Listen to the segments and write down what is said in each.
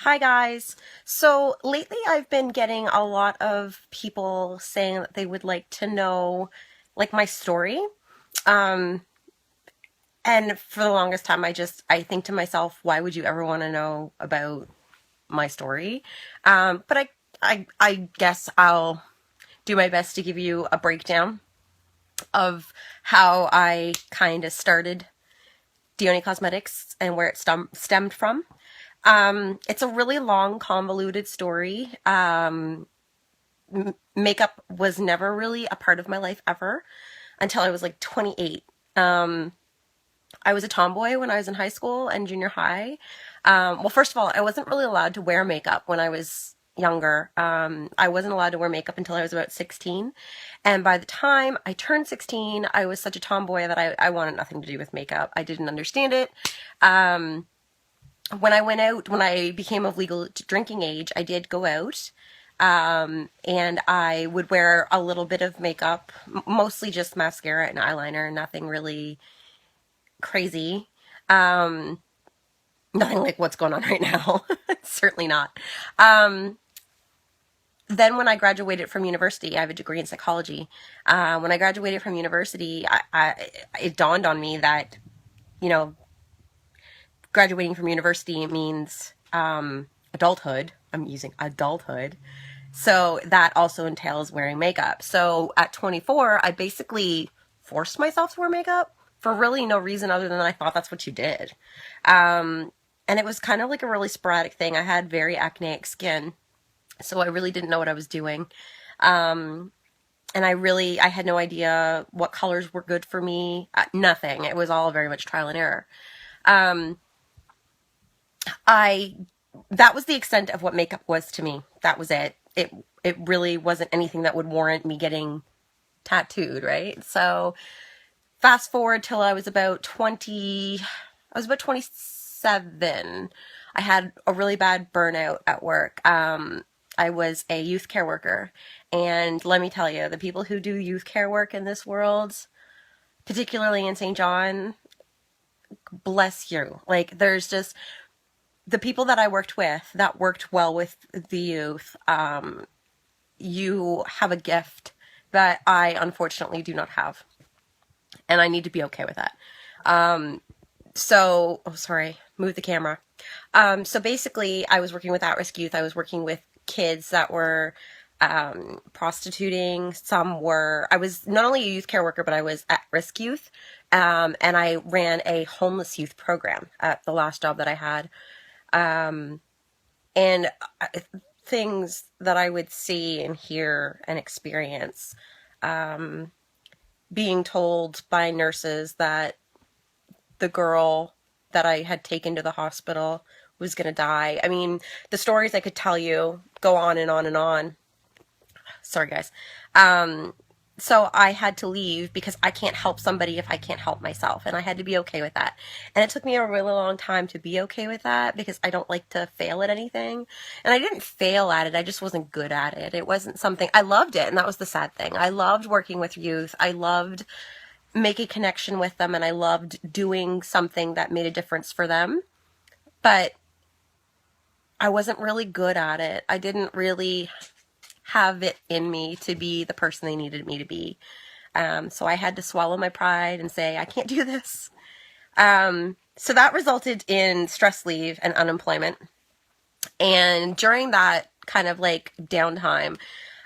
Hi guys. So lately I've been getting a lot of people saying that they would like to know like my story. Um and for the longest time I think to myself, why would you ever want to know about my story? But I guess I'll do my best to give you a breakdown of how I kind of started Dioné Cosmetics and where it stemmed from. It's a really long, convoluted story. Makeup was never really a part of my life ever until I was like 28. Um, I was a tomboy when I was in high school and junior high. Well, first of all, I wasn't really allowed to wear makeup when I was younger. I wasn't allowed to wear makeup until I was about 16. And by the time I turned 16, I was such a tomboy that I wanted nothing to do with makeup. I didn't understand it. Um, when I went out, when I became of legal drinking age, I did go out. And I would wear a little bit of makeup, mostly just mascara and eyeliner, nothing really crazy. Um, Nothing like what's going on right now. Certainly not. Um, then when I graduated from university, I have a degree in psychology. When I graduated from university, it dawned on me that, you know, graduating from university means adulthood. I'm using adulthood. So that also entails wearing makeup. So at 24, I basically forced myself to wear makeup for really no reason other than I thought that's what you did. And it was kind of like a really sporadic thing. I had very acneic skin, so I really didn't know what I was doing. Um, and I had no idea what colors were good for me. Nothing. It was all very much trial and error. Um, I that was the extent of what makeup was to me. That was it. It really wasn't anything that would warrant me getting tattooed, right? So fast forward till I was about 20, I was about 27. I had a really bad burnout at work. I was a youth care worker. And let me tell you, the people who do youth care work in this world, particularly in St. John, bless you. Like, there's just the people that I worked with that worked well with the youth. You have a gift that I unfortunately do not have. And I need to be okay with that. Oh, sorry, move the camera. So basically, I was working with at-risk youth. I was working with kids that were prostituting. I was not only a youth care worker, but I was at-risk youth. And I ran a homeless youth program at the last job that I had. And things that I would see and hear and experience, being told by nurses that the girl that I had taken to the hospital was going to die. I mean, the stories I could tell you go on and on and on. Sorry, guys. So I had to leave because I can't help somebody if I can't help myself, and I had to be okay with that. And it took me a really long time to be okay with that because I don't like to fail at anything. And I didn't fail at it, I just wasn't good at it. It wasn't something I loved it, and that was the sad thing. I loved working with youth. I loved making connection with them, and I loved doing something that made a difference for them. But I wasn't really good at it. I didn't really have it in me to be the person they needed me to be. So I had to swallow my pride and say, I can't do this. So that resulted in stress leave and unemployment. And during that kind of like downtime,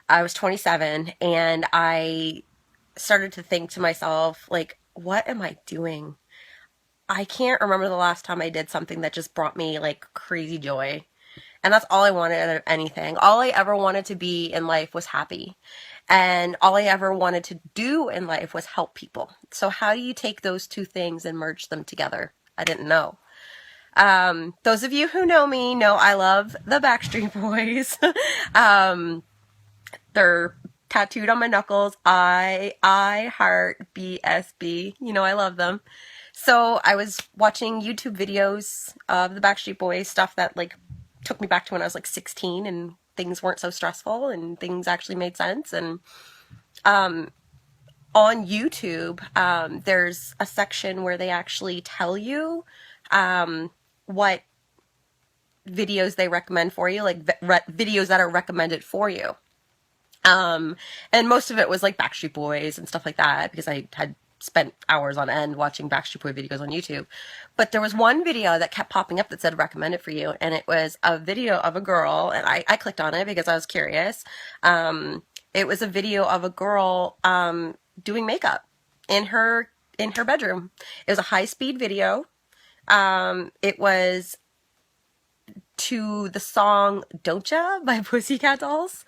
I was 27 and I started to think to myself, like, what am I doing? I can't remember the last time I did something that just brought me like crazy joy. And that's all I wanted out of anything. All I ever wanted to be in life was happy. And all I ever wanted to do in life was help people. So how do you take those two things and merge them together? I didn't know. Those of you who know me know I love the Backstreet Boys. They're tattooed on my knuckles. I heart BSB. You know I love them. So I was watching YouTube videos of the Backstreet Boys, stuff that like took me back to when I was like 16 and things weren't so stressful and things actually made sense. And on YouTube, there's a section where they actually tell you what videos they recommend for you, like videos that are recommended for you. And most of it was like Backstreet Boys and stuff like that because I had spent hours on end watching Backstreet Boy videos on YouTube. But there was one video that kept popping up that said recommended for you, and it was a video of a girl, and I clicked on it because I was curious. It was a video of a girl doing makeup in her bedroom. It was a high-speed video. It was to the song Don't Ya by Pussycat Dolls.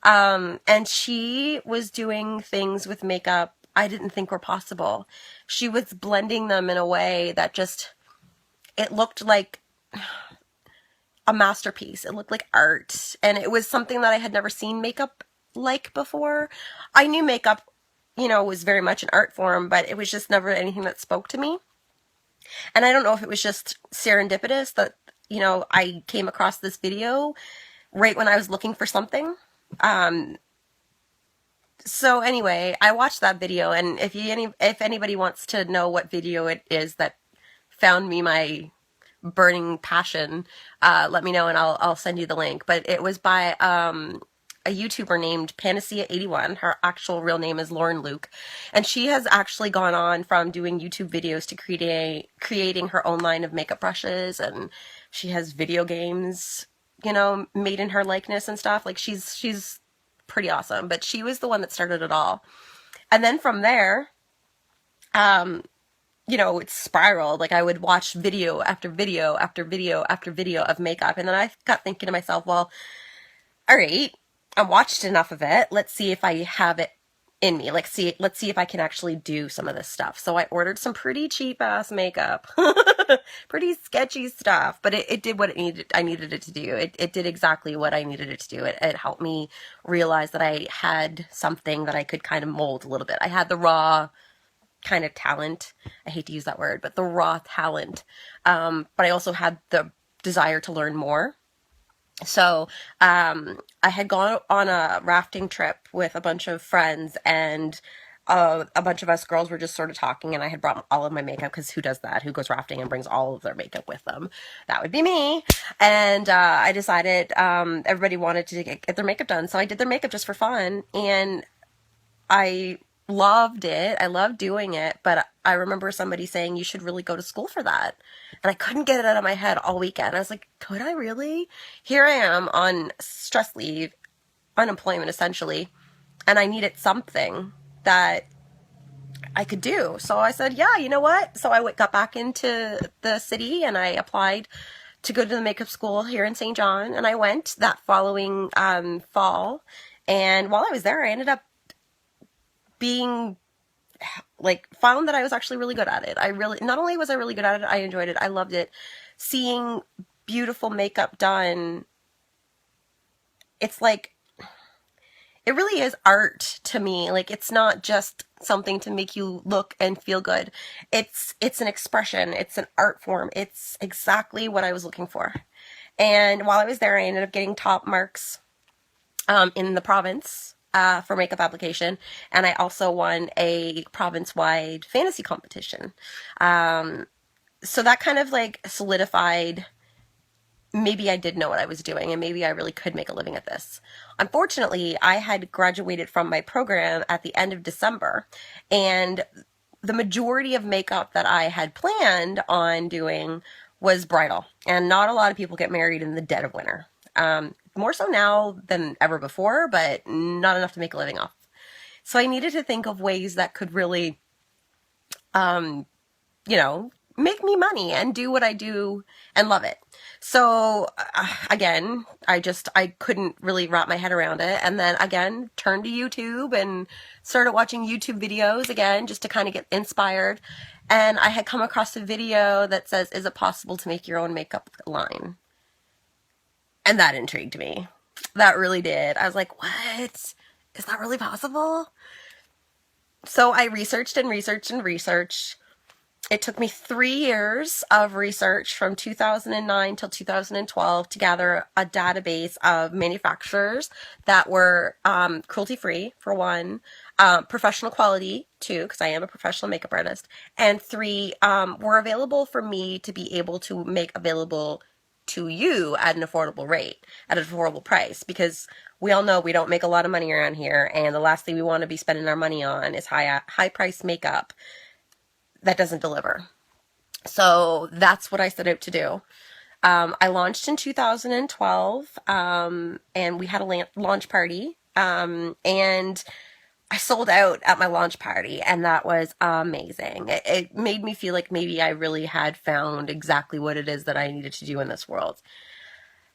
And she was doing things with makeup I didn't think were possible. She was blending them in a way that just, it looked like a masterpiece. It looked like art. And it was something that I had never seen makeup like before. I knew makeup, was very much an art form, but it was just never anything that spoke to me. And I don't know if it was just serendipitous that, I came across this video right when I was looking for something. So anyway, I watched that video, and if anybody wants to know what video it is that found me my burning passion, let me know and I'll send you the link. But it was by a YouTuber named Panacea81. Her actual real name is Lauren Luke, and she has actually gone on from doing YouTube videos to creating her own line of makeup brushes, and she has video games, made in her likeness and stuff. Like she's pretty awesome, but she was the one that started it all. And then from there, it spiraled. Like I would watch video after video after video after video of makeup. And then I got thinking to myself, well, all right, I watched enough of it. Let's see if I have it in me. Let's see if I can actually do some of this stuff. So I ordered some pretty cheap ass makeup, pretty sketchy stuff, but it did what I needed it to do. It did exactly what I needed it to do. It helped me realize that I had something that I could kind of mold a little bit. I had the raw kind of talent. I hate to use that word, but the raw talent. But I also had the desire to learn more. So I had gone on a rafting trip with a bunch of friends, and a bunch of us girls were just sort of talking, and I had brought all of my makeup because who does that? Who goes rafting and brings all of their makeup with them? That would be me. And I decided everybody wanted to get their makeup done, so I did their makeup just for fun, and I loved it. I loved doing it, but I remember somebody saying you should really go to school for that. And I couldn't get it out of my head all weekend. I was like, could I really? Here I am on stress leave, unemployment essentially, and I needed something that I could do. So I said, yeah, you know what? So I got back into the city and I applied to go to the makeup school here in St. John. And I went that following fall. And while I was there, I ended up being found that I was actually really good at it. Not only was I really good at it, I enjoyed it. I loved it. Seeing beautiful makeup done, it's like, it really is art to me. Like, it's not just something to make you look and feel good. It's an expression. It's an art form. It's exactly what I was looking for. And while I was there, I ended up getting top marks in the province for makeup application, and I also won a province-wide fantasy competition. So that kind of solidified maybe I did know what I was doing, and maybe I really could make a living at this. Unfortunately, I had graduated from my program at the end of December, and the majority of makeup that I had planned on doing was bridal, and not a lot of people get married in the dead of winter. More so now than ever before, but not enough to make a living off. So I needed to think of ways that could really, make me money and do what I do and love it. So again, I couldn't really wrap my head around it. And then again, turned to YouTube and started watching YouTube videos again, just to kind of get inspired. And I had come across a video that says, is it possible to make your own makeup line? And that intrigued me. That really did. I was like, what? Is that really possible? So I researched and researched and researched. It took me 3 years of research from 2009 till 2012 to gather a database of manufacturers that were cruelty-free, for one, professional quality, 2, because I am a professional makeup artist, and 3, were available for me to be able to make available to you at an affordable rate, at an affordable price, because we all know we don't make a lot of money around here, and the last thing we want to be spending our money on is high price makeup that doesn't deliver. So that's what I set out to do. I launched in 2012, and we had a launch party, and I sold out at my launch party, and that was amazing. It made me feel like maybe I really had found exactly what it is that I needed to do in this world.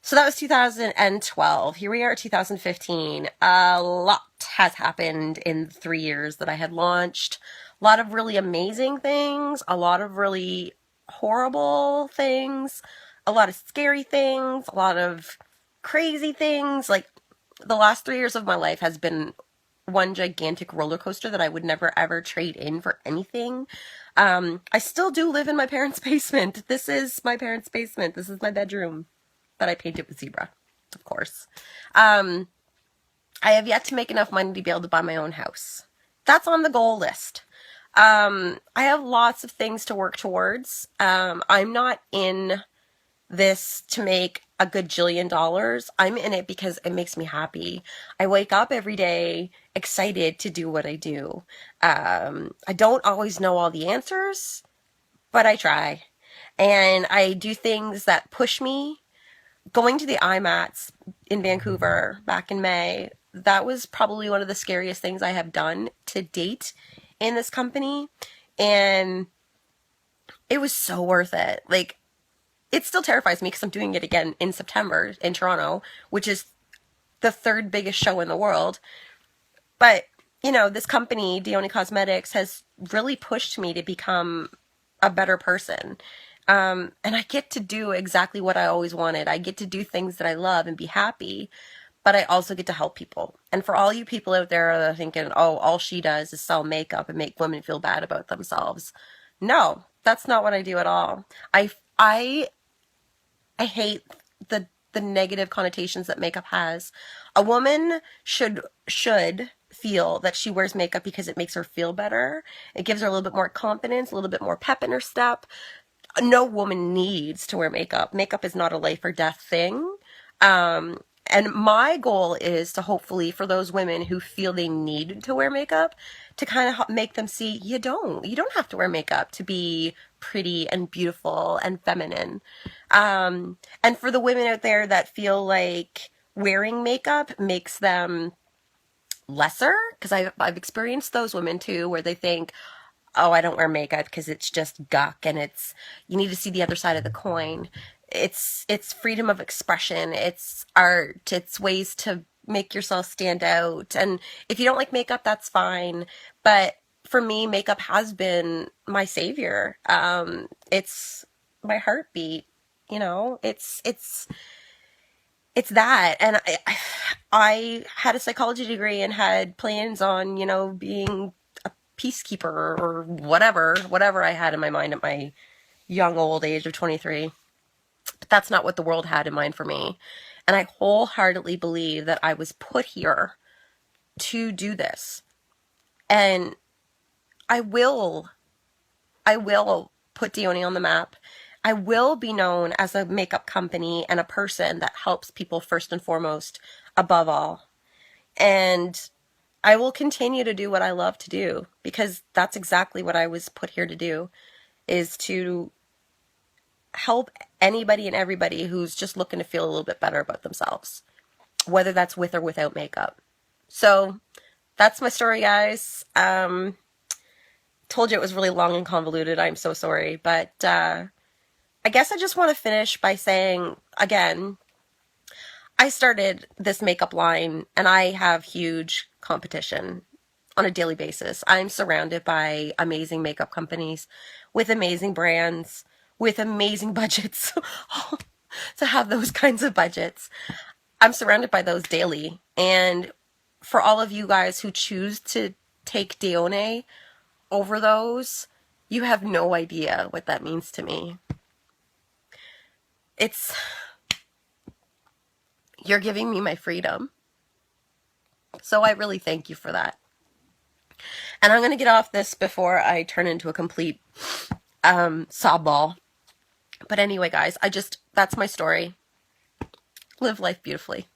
So that was 2012. Here we are, 2015. A lot has happened in the 3 years that I had launched. A lot of really amazing things, a lot of really horrible things, a lot of scary things, a lot of crazy things. Like, the last 3 years of my life has been one gigantic roller coaster that I would never ever trade in for anything. I still do live in my parents' basement. This is my parents' basement. This is my bedroom that I painted with zebra, of course. I have yet to make enough money to be able to buy my own house. That's on the goal list. I have lots of things to work towards. I'm not in this to make a gajillion dollars. I'm in it because it makes me happy. I wake up every day excited to do what I do. I don't always know all the answers, but I try. And I do things that push me. Going to the IMATs in Vancouver back in May, that was probably one of the scariest things I have done to date in this company. And it was so worth it. Like, it still terrifies me because I'm doing it again in September in Toronto, which is the third biggest show in the world. But, you know, this company, Dioné Cosmetics, has really pushed me to become a better person. And I get to do exactly what I always wanted. I get to do things that I love and be happy, but I also get to help people. And for all you people out there that are thinking, oh, all she does is sell makeup and make women feel bad about themselves. No, that's not what I do at all. I hate the negative connotations that makeup has. A woman should feel that she wears makeup because it makes her feel better. It gives her a little bit more confidence, a little bit more pep in her step. No woman needs to wear makeup. Makeup is not a life or death thing. And my goal is to hopefully, for those women who feel they need to wear makeup, to kind of make them see you don't. You don't have to wear makeup to be pretty and beautiful and feminine. And for the women out there that feel like wearing makeup makes them lesser, because I've experienced those women too, where they think, oh, I don't wear makeup because it's just guck, and you need to see the other side of the coin. It's freedom of expression, it's art, it's ways to make yourself stand out. And if you don't like makeup, that's fine. But for me, makeup has been my savior. It's my heartbeat, you know, it's that. And I had a psychology degree and had plans on, you know, being a peacekeeper or whatever I had in my mind at my young old age of 23. But that's not what the world had in mind for me. And I wholeheartedly believe that I was put here to do this. And I will put Dioné on the map. I will be known as a makeup company and a person that helps people first and foremost, above all. And I will continue to do what I love to do, because that's exactly what I was put here to do, is to help anybody and everybody who's just looking to feel a little bit better about themselves, whether that's with or without makeup. So that's my story, guys. Told you it was really long and convoluted. I'm so sorry. But I guess I just want to finish by saying, again, I started this makeup line and I have huge competition on a daily basis. I'm surrounded by amazing makeup companies with amazing brands, with amazing budgets. To have those kinds of budgets, I'm surrounded by those daily. And for all of you guys who choose to take Dioné over those, you have no idea what that means to me. You're giving me my freedom. So I really thank you for that. And I'm going to get off this before I turn into a complete sobball. But anyway, guys, That's my story. Live life beautifully.